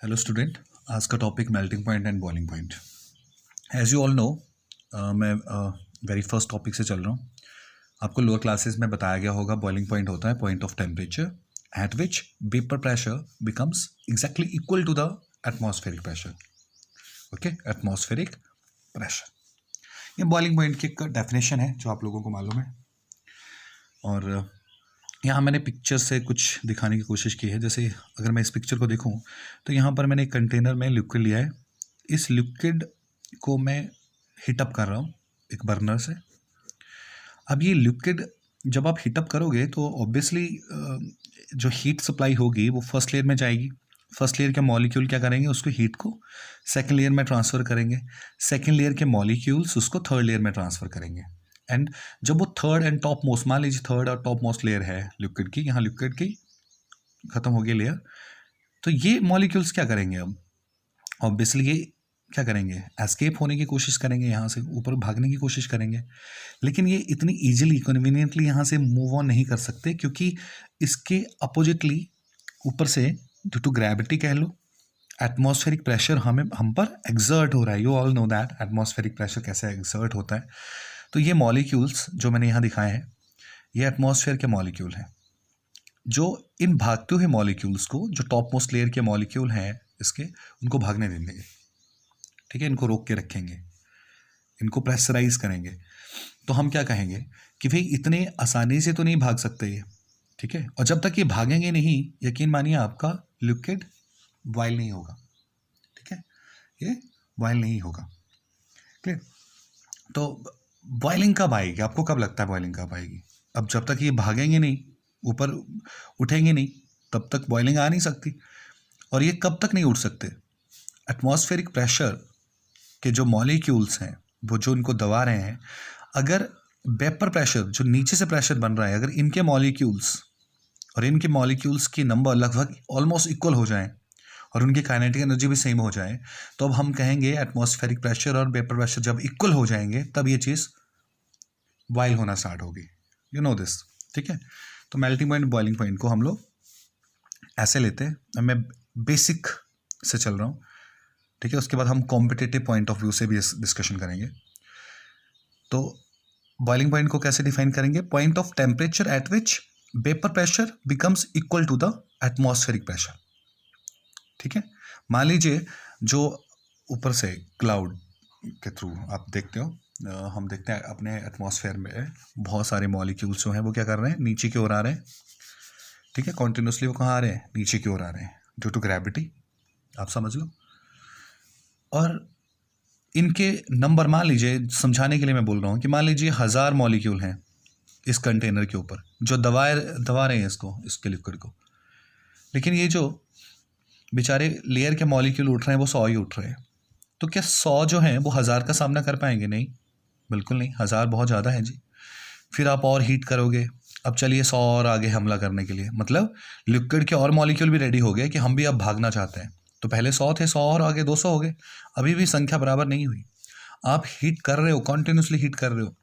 Hello student. आज का topic melting point and boiling point. As you all know, मैं very first topic से चल रहा हूँ। आपको लोअर क्लासेस में बताया गया होगा बॉइलिंग पॉइंट होता है point of temperature at which vapour pressure becomes exactly equal to the atmospheric pressure. Okay, atmospheric pressure ये बॉइलिंग पॉइंट की एक डेफिनेशन है जो आप लोगों को मालूम है। और यहाँ मैंने पिक्चर से कुछ दिखाने की कोशिश की है। जैसे अगर मैं इस पिक्चर को देखूँ तो यहाँ पर मैंने एक कंटेनर में लिक्विड लिया है। इस लिक्विड को मैं हीटअप कर रहा हूँ एक बर्नर से। अब ये लिक्विड जब आप हीटअप करोगे तो ऑब्वियसली जो हीट सप्लाई होगी वो फर्स्ट लेयर में जाएगी। फर्स्ट लेयर के मॉलिक्यूल क्या करेंगे, उसको हीट को सेकेंड लेयर में ट्रांसफ़र करेंगे। सेकेंड लेयर के मॉलिक्यूल्स उसको थर्ड लेयर में ट्रांसफ़र करेंगे। एंड जब वो थर्ड एंड टॉप मोस्ट, मान लीजिए थर्ड और टॉप मोस्ट लेयर है लिक्विड की, यहाँ लिक्विड की ख़त्म हो गई लेयर, तो ये मॉलिक्यूल्स क्या करेंगे, अब ऑब्वियसली ये क्या करेंगे, एस्केप होने की कोशिश करेंगे, यहाँ से ऊपर भागने की कोशिश करेंगे। लेकिन ये इतनी ईजिली कन्वीनियंटली यहाँ से मूव ऑन नहीं कर सकते, क्योंकि इसके अपोजिटली ऊपर से ड्यू टू ग्रेविटी कह लो, एटमॉस्फेरिक प्रेशर हम पर एक्सर्ट हो रहा है। You all know that atmospheric pressure कैसे एक्सर्ट होता है। तो ये मॉलिक्यूल्स जो मैंने यहाँ दिखाए हैं ये एटमॉस्फेयर के मॉलिक्यूल हैं, जो इन भागते हुए मॉलिक्यूल्स को, जो टॉप मोस्ट लेयर के मॉलिक्यूल हैं इसके, उनको भागने देंगे। ठीक है, इनको रोक के रखेंगे, इनको प्रेशराइज करेंगे। तो हम क्या कहेंगे कि भाई इतने आसानी से तो नहीं भाग सकते ये। ठीक है, और जब तक ये भागेंगे नहीं, यकीन मानिए आपका लिक्विड बॉयल नहीं होगा। ठीक है, ये बॉयल नहीं होगा। क्लियर? तो बॉइलिंग कब आएगी, आपको कब लगता है बॉइलिंग कब आएगी? अब जब तक ये भागेंगे नहीं, ऊपर उठेंगे नहीं, तब तक बॉइलिंग आ नहीं सकती। और ये कब तक नहीं उठ सकते? एटमॉस्फेरिक प्रेशर के जो मॉलिक्यूल्स हैं, वो जो इनको दबा रहे हैं, अगर वेपर प्रेशर जो नीचे से प्रेशर बन रहा है, अगर इनके मॉलिक्यूल्स और इनके मॉलिक्यूल्स की नंबर लगभग ऑलमोस्ट इक्वल हो जाएं और उनकी काइनेटिक एनर्जी भी सेम हो जाए, तो अब हम कहेंगे एटमॉस्फेरिक प्रेशर और वेपर प्रेशर जब इक्वल हो जाएंगे तब ये चीज़ बॉयल होना स्टार्ट होगी। You know this. ठीक है, तो मेल्टिंग पॉइंट बॉइलिंग पॉइंट को हम लोग ऐसे लेते हैं। अब मैं बेसिक से चल रहा हूँ। ठीक है, उसके बाद हम कॉम्पिटिटिव पॉइंट ऑफ व्यू से भी डिस्कशन करेंगे। तो बॉइलिंग पॉइंट को कैसे डिफाइन करेंगे? Point of temperature at which vapour pressure becomes equal to the atmospheric pressure. ठीक है, मान लीजिए जो ऊपर से क्लाउड के थ्रू आप देखते हो, हम देखते हैं अपने एटमॉस्फेयर में बहुत सारे मॉलिक्यूल्स जो हैं वो क्या कर रहे हैं, नीचे की ओर आ रहे हैं। ठीक है, कॉन्टिन्यूसली वो कहाँ आ रहे हैं, नीचे की ओर आ रहे हैं ड्यू टू ग्रेविटी, आप समझ लो। और इनके नंबर मान लीजिए, समझाने के लिए मैं बोल रहा हूँ कि मान लीजिए 1000 मॉलिक्यूल हैं इस कंटेनर के ऊपर जो दबा रहे हैं इसको, इसके लिक्विड को। लेकिन ये जो बेचारे लेयर के मॉलिक्यूल उठ रहे हैं वो 100 ही उठ रहे हैं। तो क्या 100 जो हैं वो 1000 का सामना कर पाएंगे? नहीं, बिल्कुल नहीं। 1000 बहुत ज़्यादा है जी। फिर आप और हीट करोगे। अब चलिए 100 और आगे हमला करने के लिए, मतलब लिक्विड के और मॉलिक्यूल भी रेडी हो गए कि हम भी अब भागना चाहते हैं। तो पहले 100 थे, 100 और आगे 200 हो गए। अभी भी संख्या बराबर नहीं हुई। आप हीट कर रहे हो, कॉन्टिन्यूसली हीट कर रहे हो।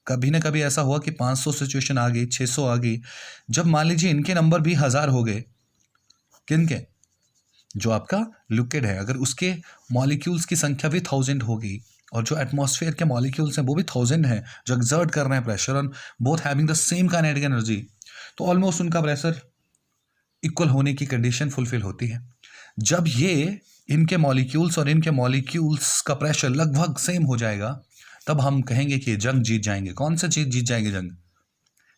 कभी ना कभी ऐसा हुआ कि 500 सिचुएशन आ गई, 600 आ गई। जब मान लीजिए इनके नंबर भी 1000 हो गए, किनके, जो आपका लिक्विड है, अगर उसके मॉलिक्यूल्स की संख्या भी 1000 होगी और जो एटमॉस्फेयर के मॉलिक्यूल्स हैं वो भी 1000 हैं, जो एक्सर्ट कर रहे हैं pressure on both having the same kinetic energy, तो ऑलमोस्ट उनका प्रेशर इक्वल होने की कंडीशन फुलफिल होती है। जब ये इनके मॉलिक्यूल्स और इनके मॉलिक्यूल्स का प्रेशर लगभग सेम हो जाएगा, तब हम कहेंगे कि ये जंग जीत जाएंगे। कौन सा चीज़ जीत जाएंगे जंग?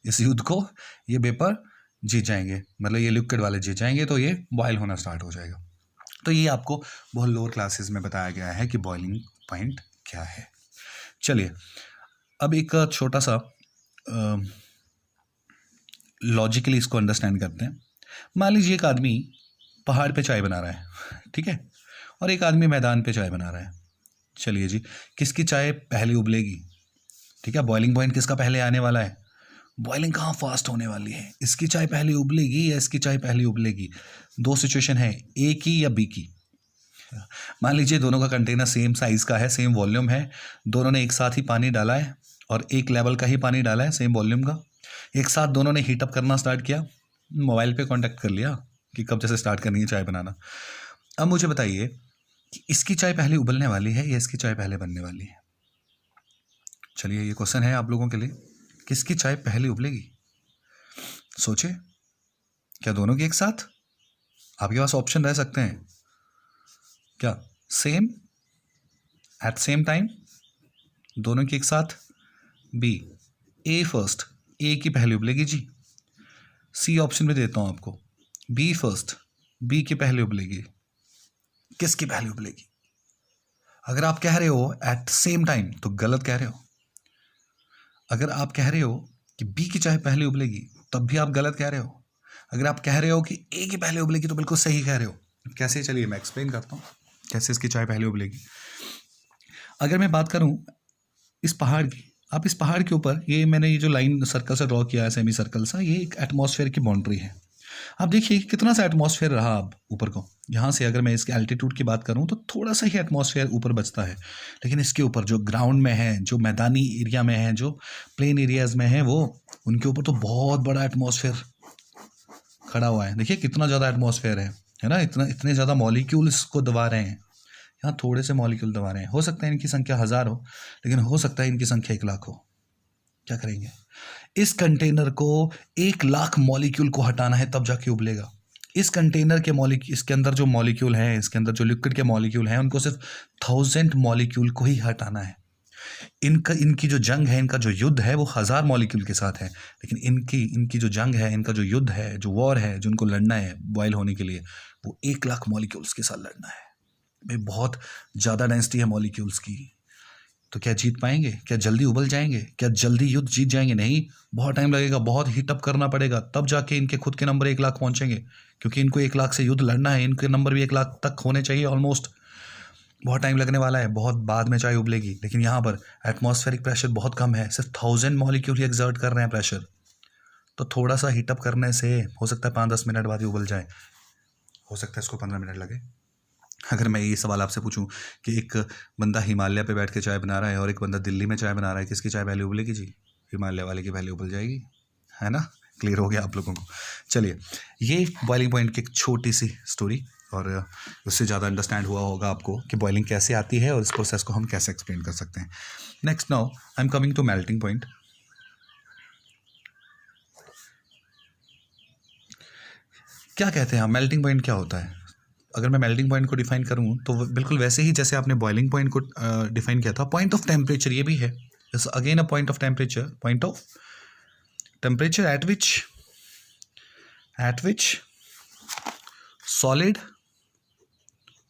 इस युद्ध को ये वेपर जीत जाएंगे, मतलब ये लिक्विड वाले जीत जाएंगे, तो ये बॉयल होना स्टार्ट हो जाएगा। तो ये आपको बहुत लोअर क्लासेस में बताया गया है कि बॉइलिंग पॉइंट क्या है। चलिए अब एक छोटा सा लॉजिकली इसको अंडरस्टैंड करते हैं। मान लीजिए एक आदमी पहाड़ पे चाय बना रहा है, ठीक है, और एक आदमी मैदान पे चाय बना रहा है। चलिए जी, किसकी चाय पहले उबलेगी? ठीक है, बॉइलिंग पॉइंट किसका पहले आने वाला है? बॉइलिंग कहाँ फास्ट होने वाली है, इसकी चाय पहले उबलेगी या इसकी चाय पहले उबलेगी? दो सिचुएशन है, ए की या बी की। मान लीजिए दोनों का कंटेनर सेम साइज़ का है, सेम वॉल्यूम है, दोनों ने एक साथ ही पानी डाला है और एक लेवल का ही पानी डाला है सेम वॉल्यूम का। एक साथ दोनों ने हीटअप करना स्टार्ट किया, मोबाइल पे कांटेक्ट कर लिया कि कब जैसे स्टार्ट करनी है चाय बनाना। अब मुझे बताइए कि इसकी चाय पहले उबलने वाली है या इसकी चाय पहले बनने वाली है? चलिए ये क्वेश्चन है आप लोगों के लिए, किसकी चाय पहले उबलेगी? सोचे, क्या दोनों की एक साथ? आपके पास ऑप्शन रह सकते हैं क्या? सेम, एट सेम टाइम, दोनों की एक साथ? बी, ए फर्स्ट, ए की पहले उबलेगी जी। सी ऑप्शन भी देता हूं आपको, बी फर्स्ट, बी की पहले उबलेगी। किसकी पहले उबलेगी? अगर आप कह रहे हो एट सेम टाइम तो गलत कह रहे हो। अगर आप कह रहे हो कि बी की चाय पहले उबलेगी तब भी आप गलत कह रहे हो। अगर आप कह रहे हो कि ए की पहले उबलेगी तो बिल्कुल सही कह रहे हो। कैसे? चलिए मैं एक्सप्लेन करता हूँ कैसे इसकी चाय पहले उबलेगी। अगर मैं बात करूँ इस पहाड़ की, आप इस पहाड़ के ऊपर, ये मैंने ये जो लाइन सर्कल से ड्रॉ किया है, सेमी सर्कल सा, ये एक एटमॉस्फेयर की बाउंड्री है। आप देखिए कितना सा एटमॉस्फेयर रहा अब ऊपर को। यहाँ से अगर मैं इसके एल्टीट्यूड की बात करूँ तो थोड़ा सा ही एटमॉस्फेयर ऊपर बचता है, लेकिन इसके ऊपर जो ग्राउंड में है, जो मैदानी एरिया में है, जो प्लेन एरियाज में है, वो उनके ऊपर तो बहुत बड़ा एटमॉस्फेयर खड़ा हुआ है। देखिए कितना ज़्यादा एटमॉस्फेयर है ना, इतने ज़्यादा मॉलिक्यूल्स को दबा रहे हैं। यहाँ थोड़े से मॉलिक्यूल दबा रहे हैं। हो सकता है इनकी संख्या 1000 हो, लेकिन हो सकता है इनकी संख्या 1,00,000 हो। क्या करेंगे? इस कंटेनर को 1,00,000 मॉलिक्यूल को हटाना है तब जाके उबलेगा। इस कंटेनर के मॉलिक्यूल, इसके अंदर जो मॉलिक्यूल हैं, इसके अंदर जो लिक्विड के मॉलिक्यूल हैं, उनको सिर्फ 1000 मॉलिक्यूल को ही हटाना है। इनकी जो जंग है, इनका जो युद्ध है, वो 1000 मॉलिक्यूल के साथ है, लेकिन इनकी जो जंग है, इनका जो युद्ध है, जो वॉर है, जो उनको लड़ना है बॉयल होने के लिए, वो 1,00,000 मॉलिक्यूल्स के साथ लड़ना है। भाई बहुत ज़्यादा डेंसिटी है मॉलिक्यूल्स की। तो क्या जीत पाएंगे? क्या जल्दी उबल जाएंगे? क्या जल्दी युद्ध जीत जाएंगे? नहीं, बहुत टाइम लगेगा, बहुत हीट अप करना पड़ेगा, तब जाके इनके खुद के नंबर 1,00,000 पहुंचेंगे, क्योंकि इनको 1,00,000 से युद्ध लड़ना है। इनके नंबर भी 1,00,000 तक होने चाहिए ऑलमोस्ट। बहुत टाइम लगने वाला है, बहुत बाद में चाय उबलेगी। लेकिन यहाँ पर एटमॉस्फेरिक प्रेशर बहुत कम है, सिर्फ 1000 मॉलिक्यूल ही एक्सर्ट कर रहे हैं प्रेशर। तो थोड़ा सा हीटअप करने से हो सकता है 5-10 मिनट बाद ही उबल जाए, हो सकता है इसको 15 मिनट लगे। अगर मैं ये सवाल आपसे पूछूं कि एक बंदा हिमालय पे बैठ के चाय बना रहा है और एक बंदा दिल्ली में चाय बना रहा है, किसकी चाय पहले उबलेगी जी? हिमालय वाले की पहले उबल जाएगी, है ना? क्लियर हो गया आप लोगों को? चलिए, ये बॉइलिंग पॉइंट की एक छोटी सी स्टोरी, और उससे ज़्यादा अंडरस्टैंड हुआ होगा आपको कि बॉइलिंग कैसे आती है और इस प्रोसेस को हम कैसे एक्सप्लेन कर सकते हैं। Next, now I am coming to melting point. क्या कहते हैं हम, मेल्टिंग पॉइंट क्या होता है? अगर मैं मेल्टिंग पॉइंट को डिफाइन करूँ तो बिल्कुल वैसे ही जैसे आपने बॉइलिंग पॉइंट को डिफाइन किया था। पॉइंट ऑफ टेम्परेचर ये भी है, again a point of temperature, point of temperature at which solid,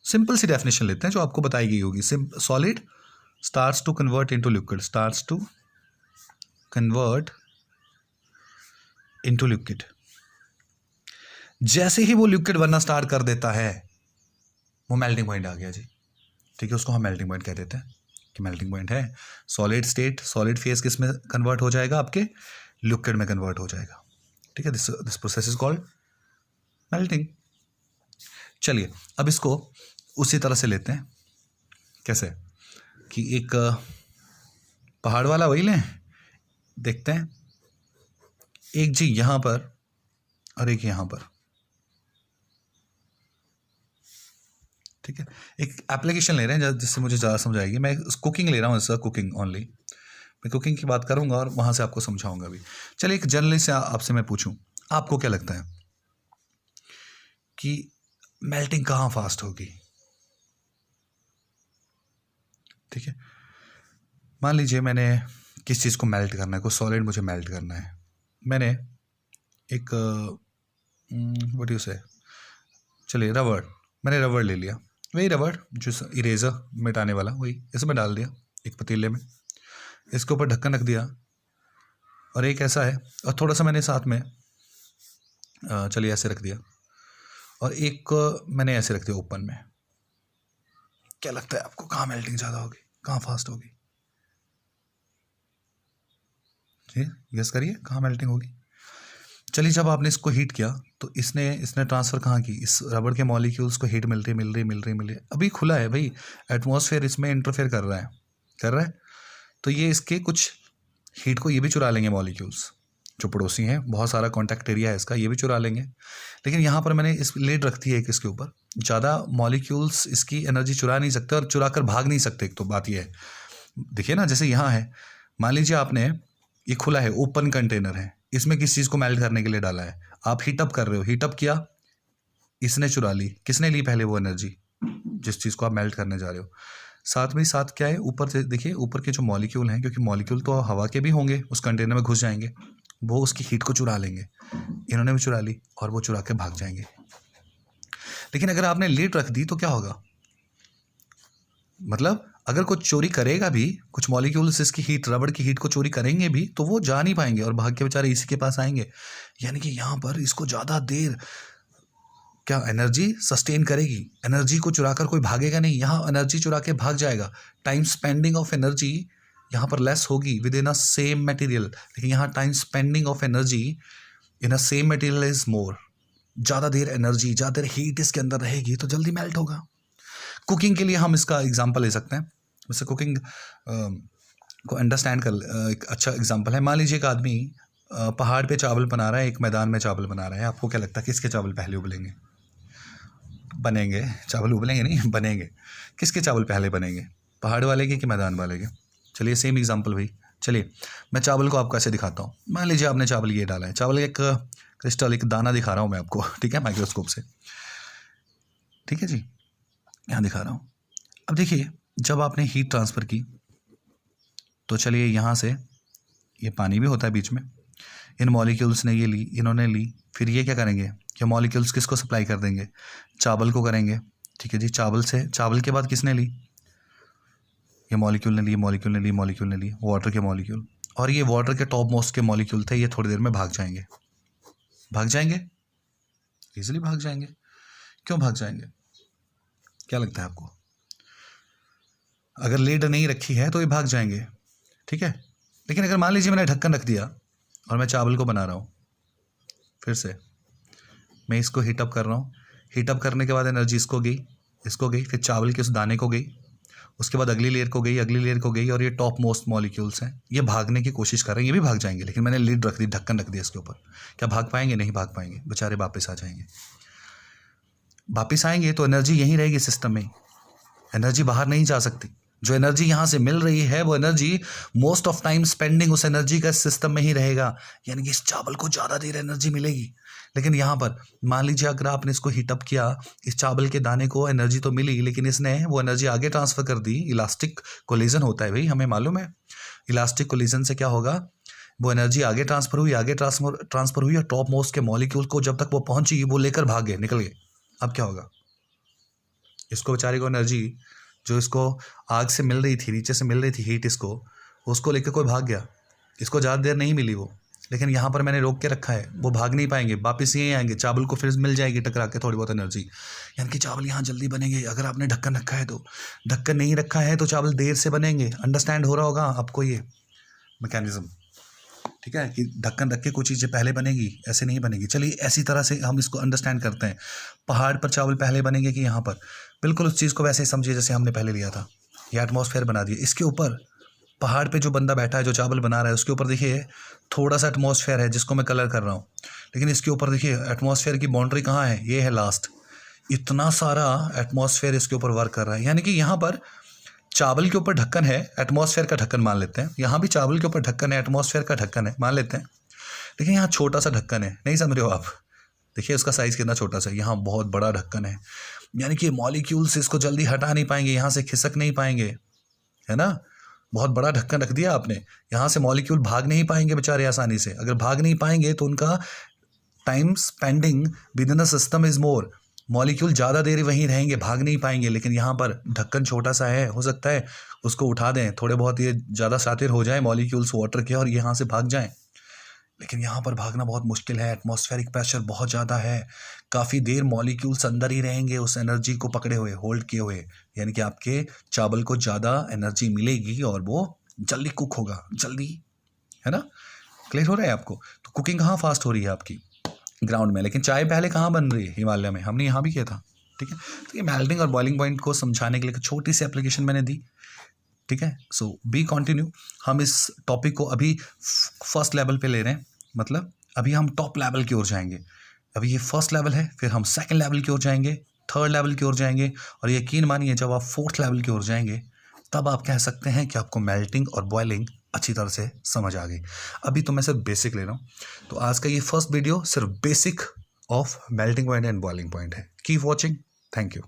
simple सी डेफिनेशन लेते हैं जो आपको बताई गई होगी। Solid starts to convert into liquid, starts to convert into liquid. जैसे ही वो लिक्विड बनना स्टार्ट कर देता है, वो मेल्टिंग पॉइंट आ गया जी। ठीक है, उसको हम मेल्टिंग पॉइंट कह देते हैं कि मेल्टिंग पॉइंट है। सॉलिड स्टेट, सॉलिड फेज किस में कन्वर्ट हो जाएगा? आपके लिक्विड में कन्वर्ट हो जाएगा। ठीक है, this process is called melting. चलिए अब इसको उसी तरह से लेते हैं। कैसे? कि एक पहाड़ वाला वही लें, देखते हैं, एक जी यहाँ पर और एक यहाँ पर। ठीक है, एक एप्लीकेशन ले रहे हैं जिससे मुझे ज़्यादा समझ आएगी। मैं कुकिंग ले रहा हूँ, इसका कुकिंग ओनली, मैं कुकिंग की बात करूँगा और वहाँ से आपको समझाऊंगा भी। चलिए एक जनरली से आपसे मैं पूछूं, आपको क्या लगता है कि मेल्टिंग कहाँ फास्ट होगी? ठीक है, मान लीजिए मैंने किस चीज़ को मेल्ट करना है, कोई सॉलिड मुझे मेल्ट करना है। मैंने एक व्हाट यू से, चलिए रबड़, मैंने रबड़ ले लिया, वही रबड़ जो इरेजर मिटाने वाला, वही इसमें डाल दिया एक पतीले में, इसके ऊपर ढक्कन रख दिया, और एक ऐसा है, और थोड़ा सा मैंने साथ में चलिए ऐसे रख दिया, और एक मैंने ऐसे रख दिया ओपन में। क्या लगता है आपको, कहाँ मेल्टिंग ज़्यादा होगी, कहाँ फास्ट होगी? जी गेस करिए, कहाँ मेल्टिंग होगी? चलिए जब आपने इसको हीट किया तो इसने ट्रांसफ़र कहाँ की? इस रबड़ के मॉलिक्यूल्स को हीट मिल रही, अभी खुला है भाई, एटमॉस्फेयर इसमें इंटरफेयर कर रहा है, तो ये इसके कुछ हीट को ये भी चुरा लेंगे मॉलिक्यूल्स, जो पड़ोसी हैं, बहुत सारा कॉन्टैक्ट एरिया है इसका, ये भी चुरा लेंगे। लेकिन यहाँ पर मैंने इस लेड रख दी है एक इसके ऊपर, ज़्यादा मॉलिक्यूल्स इसकी एनर्जी चुरा नहीं सकते और चुरा कर भाग नहीं सकते। एक तो बात ये है, देखिए ना, जैसे यहाँ है, मान लीजिए आपने ये खुला है, ओपन कंटेनर है, इसमें किस चीज़ को मेल्ट करने के लिए डाला है, आप हीटअप कर रहे हो, हीटअप किया, इसने चुरा ली, किसने ली पहले वो एनर्जी, जिस चीज़ को आप मेल्ट करने जा रहे हो। साथ में साथ क्या है, ऊपर से देखिए, ऊपर के जो मॉलिक्यूल हैं, क्योंकि मॉलिक्यूल तो हवा के भी होंगे, उस कंटेनर में घुस जाएंगे, वो उसकी हीट को चुरा लेंगे, इन्होंने भी चुरा ली और वो चुरा के भाग जाएंगे। लेकिन अगर आपने लीड रख दी तो क्या होगा, मतलब अगर कुछ चोरी करेगा भी, कुछ मॉलिक्यूल्स इसकी हीट, रबड़ की हीट को चोरी करेंगे भी, तो वो जा नहीं पाएंगे और भाग के बेचारे इसी के पास आएंगे। यानी कि यहाँ पर इसको ज़्यादा देर क्या एनर्जी सस्टेन करेगी, एनर्जी को चुरा कर कोई भागेगा नहीं, यहाँ एनर्जी चुरा के भाग जाएगा। टाइम स्पेंडिंग ऑफ एनर्जी यहाँ पर लेस होगी with in a same material, लेकिन यहाँ time spending of energy in a same material is more. ज़्यादा देर एनर्जी, ज़्यादा देर हीट इसके अंदर रहेगी तो जल्दी मेल्ट होगा। कुकिंग के लिए हम इसका एग्जांपल ले सकते हैं, वैसे कुकिंग को अंडरस्टैंड कर एक अच्छा एग्जांपल है। मान लीजिए एक आदमी पहाड़ पे चावल बना रहा है, एक मैदान में चावल बना रहा है, आपको क्या लगता है किसके चावल पहले उबलेंगे, बनेंगे, चावल उबलेंगे नहीं बनेंगे, किसके चावल पहले बनेंगे, पहाड़ वाले के कि मैदान वाले के। चलिए सेम एग्जांपल भाई, चलिए मैं चावल को आपको ऐसे दिखाता हूँ। मान लीजिए आपने चावल ये डाला है, चावल एक क्रिस्टल, एक दाना दिखा रहा हूँ मैं आपको, ठीक है, माइक्रोस्कोप से, ठीक है जी, यहाँ दिखा रहा हूँ। अब देखिए, जब आपने हीट ट्रांसफ़र की तो चलिए यहाँ से ये पानी भी होता है बीच में, इन मॉलिक्यूल्स ने ये ली, इन्होंने ली, फिर ये क्या करेंगे, ये मॉलिक्यूल्स किसको सप्लाई कर देंगे, चावल को करेंगे, ठीक है जी। चावल से, चावल के बाद किसने ली, ये मॉलिक्यूल ने ली, मॉलिक्यूल ने ली, मॉलिक्यूल ने ली, वाटर के मॉलिक्यूल, और ये वाटर के टॉप मोस्ट के मॉलिक्यूल थे, ये थोड़ी देर में भाग जाएंगे, भाग जाएंगे, ईजिली भाग जाएंगे। क्यों भाग जाएंगे, क्या लगता है आपको? अगर लीड नहीं रखी है तो ये भाग जाएंगे, ठीक है। लेकिन अगर मान लीजिए मैंने ढक्कन रख दिया और मैं चावल को बना रहा हूँ, फिर से मैं इसको हीटअप कर रहा हूँ, हीटअप करने के बाद एनर्जी इसको गई, इसको गई, फिर चावल के उस दाने को गई, उसके बाद अगली लेयर को गई, अगली लेयर को गई, और ये टॉप मोस्ट मॉलिक्यूल्स हैं, ये भागने की कोशिश कर रहे हैं, ये भी भाग जाएंगे। लेकिन मैंने लीड रख दी, ढक्कन रख दिया इसके ऊपर, क्या भाग पाएंगे? नहीं भाग पाएंगे, बेचारे वापस आ जाएंगे। वापस आएंगे तो एनर्जी यहीं रहेगी सिस्टम में, एनर्जी बाहर नहीं जा सकती। जो एनर्जी यहाँ से मिल रही है वो energy most of time spending उस एनर्जी का सिस्टम में ही रहेगा, यानी कि इस चावल को ज़्यादा देर एनर्जी मिलेगी। लेकिन यहाँ पर मान लीजिए अगर आपने इसको हीटअप किया, इस चावल के दाने को एनर्जी तो मिली, लेकिन इसने वो एनर्जी आगे ट्रांसफ़र कर दी। इलास्टिक कोलिजन होता है भाई, हमें मालूम है, इलास्टिक कोलिजन से क्या होगा, वो एनर्जी आगे ट्रांसफ़र हुई, आगे ट्रांसफ़र हुई, और टॉप मोस्ट के मॉलिक्यूल को जब तक वो पहुँची वो लेकर भाग गए, निकल गए। अब क्या होगा, इसको बेचारे को एनर्जी जो इसको आग से मिल रही थी, नीचे से मिल रही थी हीट, इसको उसको लेकर कोई भाग गया, इसको ज़्यादा देर नहीं मिली वो, लेकिन यहाँ पर मैंने रोक के रखा है, वो भाग नहीं पाएंगे, वापस यहीं आएंगे, चावल को फिर मिल जाएगी टकरा के थोड़ी बहुत एनर्जी, यानी कि चावल यहाँ जल्दी बनेंगे। अगर आपने ढक्कन रखा है तो, ढक्कन नहीं रखा है तो चावल देर से बनेंगे। अंडरस्टैंड हो रहा होगा आपको ये मैकेनिज्म, ठीक है, कि ढक्कन रख के कोई चीज़ें पहले बनेगी, ऐसे नहीं बनेगी। चलिए ऐसी तरह से हम इसको अंडरस्टैंड करते हैं, पहाड़ पर चावल पहले बनेंगे कि यहाँ पर, बिल्कुल उस चीज़ को वैसे ही समझिए जैसे हमने पहले लिया था। ये एटमॉस्फेयर बना दिया, इसके ऊपर पहाड़ पे जो बंदा बैठा है, जो चावल बना रहा है, उसके ऊपर देखिए थोड़ा सा एटमॉस्फेयर है जिसको मैं कलर कर रहा हूँ, लेकिन इसके ऊपर देखिए एटमॉस्फेयर की बाउंड्री कहाँ है, ये है लास्ट। इतना सारा एटमॉस्फेयर इसके ऊपर वर्क कर रहा है, यानी कि यहाँ पर चावल के ऊपर ढक्कन है, एटमॉस्फेयर का ढक्कन मान लेते हैं, यहाँ भी चावल के ऊपर ढक्कन है, एटमॉस्फेयर का ढक्कन है मान लेते हैं, लेकिन यहाँ छोटा सा ढक्कन है, नहीं समझ रहे हो आप, देखिए उसका साइज़ कितना छोटा सा है, यहाँ बहुत बड़ा ढक्कन है, यानी कि मॉलिक्यूल्स इसको जल्दी हटा नहीं पाएंगे, यहाँ से खिसक नहीं पाएंगे, है ना। बहुत बड़ा ढक्कन रख दिया आपने, यहाँ से मॉलिक्यूल भाग नहीं पाएंगे बेचारे आसानी से। अगर भाग नहीं पाएंगे तो उनका time spending with in the system is more, molecule ज़्यादा देर वहीं रहेंगे, भाग नहीं पाएंगे। लेकिन यहाँ पर ढक्कन छोटा सा है, हो सकता है उसको उठा दें, थोड़े बहुत ये ज़्यादा शातिर हो जाए मॉलिक्यूल्स वाटर के और यहाँ से भाग जाएं, लेकिन यहाँ पर भागना बहुत मुश्किल है, एटमॉस्फेरिक प्रेशर बहुत ज़्यादा है, काफ़ी देर मॉलिक्यूल्स अंदर ही रहेंगे उस एनर्जी को पकड़े हुए, होल्ड किए हुए, यानी कि आपके चावल को ज़्यादा एनर्जी मिलेगी और वो जल्दी कुक होगा, जल्दी, है ना। क्लियर हो रहा है आपको? तो कुकिंग कहाँ फास्ट हो रही है आपकी, ग्राउंड में, लेकिन चाय पहले कहाँ बन रही है, हिमालय में, हमने यहाँ भी किया था, ठीक है। तो ये मेल्टिंग और बॉइलिंग पॉइंट को समझाने के लिए छोटी सी एप्लीकेशन मैंने दी, ठीक है। सो बी कंटिन्यू, हम इस टॉपिक को अभी फर्स्ट लेवल पे ले रहे हैं, मतलब अभी हम टॉप लेवल की ओर जाएंगे। अभी ये फर्स्ट लेवल है, फिर हम सेकंड लेवल की ओर जाएंगे, थर्ड लेवल की ओर जाएंगे और यकीन मानिए जब आप फोर्थ लेवल की ओर जाएंगे तब आप कह सकते हैं कि आपको मेल्टिंग और बॉइलिंग अच्छी तरह से समझ आ गई। अभी तो मैं सिर्फ बेसिक ले रहा हूँ, तो आज का ये फर्स्ट वीडियो सिर्फ basic of melting point and boiling point है। Keep watching, thank you.